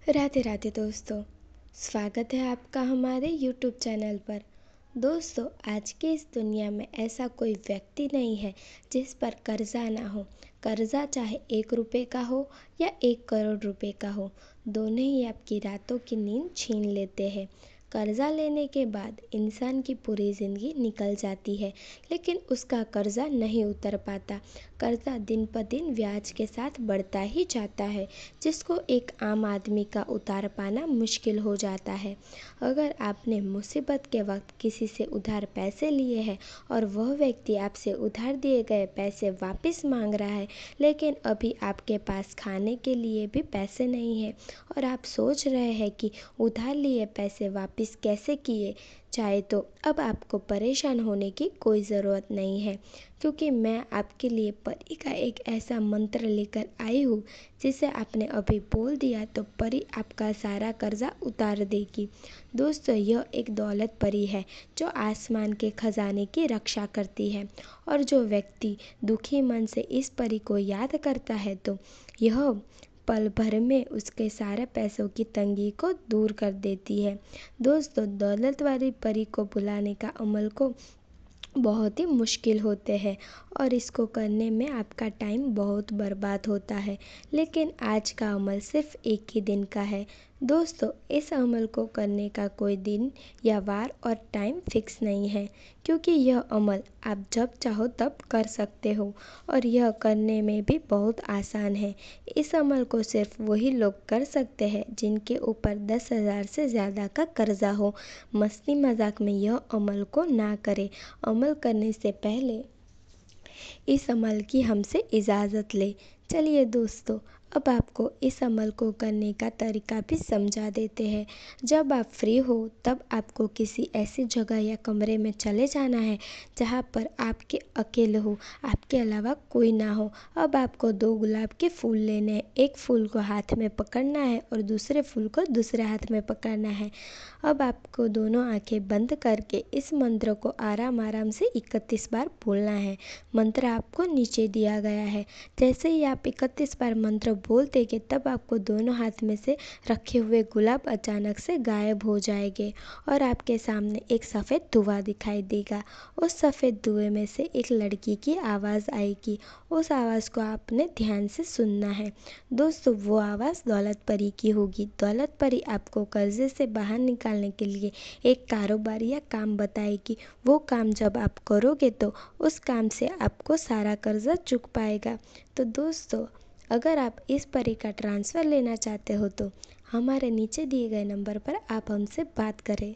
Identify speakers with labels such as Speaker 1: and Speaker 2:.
Speaker 1: राधे राधे दोस्तों। स्वागत है आपका हमारे YouTube चैनल पर। दोस्तों, आज की इस दुनिया में ऐसा कोई व्यक्ति नहीं है जिस पर कर्जा ना हो। कर्जा चाहे 1 रुपये का हो या 1 करोड़ रुपए का हो, दोनों ही आपकी रातों की नींद छीन लेते हैं। कर्जा लेने के बाद इंसान की पूरी ज़िंदगी निकल जाती है, लेकिन उसका कर्जा नहीं उतर पाता। कर्जा दिन ब दिन ब्याज के साथ बढ़ता ही जाता है, जिसको एक आम आदमी का उतार पाना मुश्किल हो जाता है। अगर आपने मुसीबत के वक्त किसी से उधार पैसे लिए हैं और वह व्यक्ति आपसे उधार दिए गए पैसे वापस मांग रहा है, लेकिन अभी आपके पास खाने के लिए भी पैसे नहीं है और आप सोच रहे हैं कि उधार लिए पैसे वापस कैसे किए जाए, तो अब आपको परेशान होने की कोई ज़रूरत नहीं है, क्योंकि मैं आपके लिए परी का एक ऐसा मंत्र लेकर आई हूँ जिसे आपने अभी बोल दिया तो परी आपका सारा कर्जा उतार देगी। दोस्तों, यह एक दौलत परी है जो आसमान के खजाने की रक्षा करती है, और जो व्यक्ति दुखी मन से इस परी को याद करता है तो यह पल भर में उसके सारे पैसों की तंगी को दूर कर देती है। दोस्तों, दौलत वाली परी को बुलाने का अमल को बहुत ही मुश्किल होते हैं और इसको करने में आपका टाइम बहुत बर्बाद होता है, लेकिन आज का अमल सिर्फ एक ही दिन का है। दोस्तों, इस अमल को करने का कोई दिन या वार और टाइम फिक्स नहीं है, क्योंकि यह अमल आप जब चाहो तब कर सकते हो और यह करने में भी बहुत आसान है। इस अमल को सिर्फ वही लोग कर सकते हैं जिनके ऊपर 10,000 से ज़्यादा का कर्जा हो। मस्ती मजाक में यह अमल को ना करें। अमल करने से पहले इस अमल की हमसे इजाज़त ले। चलिए दोस्तों, अब आपको इस अमल को करने का तरीका भी समझा देते हैं। जब आप फ्री हो तब आपको किसी ऐसी जगह या कमरे में चले जाना है जहाँ पर आपके अकेले हो, आपके अलावा कोई ना हो। अब आपको 2 गुलाब के फूल लेने हैं। एक फूल को हाथ में पकड़ना है और दूसरे फूल को दूसरे हाथ में पकड़ना है। अब आपको दोनों आंखें बंद करके इस मंत्र को आराम आराम से 31 बार बोलना है। मंत्र आपको नीचे दिया गया है। जैसे ही आप 31 बार मंत्र बोल देंगे, तब आपको दोनों हाथ में से रखे हुए गुलाब अचानक से गायब हो जाएंगे और आपके सामने एक सफ़ेद धुआं दिखाई देगा। उस सफ़ेद धुएं में से एक लड़की की आवाज़ आएगी। उस आवाज़ को आपने ध्यान से सुनना है। दोस्तों, वो आवाज़ दौलत परी की होगी। दौलत परी आपको कर्जे से बाहर निकालने के लिए एक कारोबार या काम बताएगी। वो काम जब आप करोगे तो उस काम से आपको सारा कर्जा चुक पाएगा। तो दोस्तों, अगर आप इस परी का ट्रांसफ़र लेना चाहते हो तो हमारे नीचे दिए गए नंबर पर आप हमसे बात करें।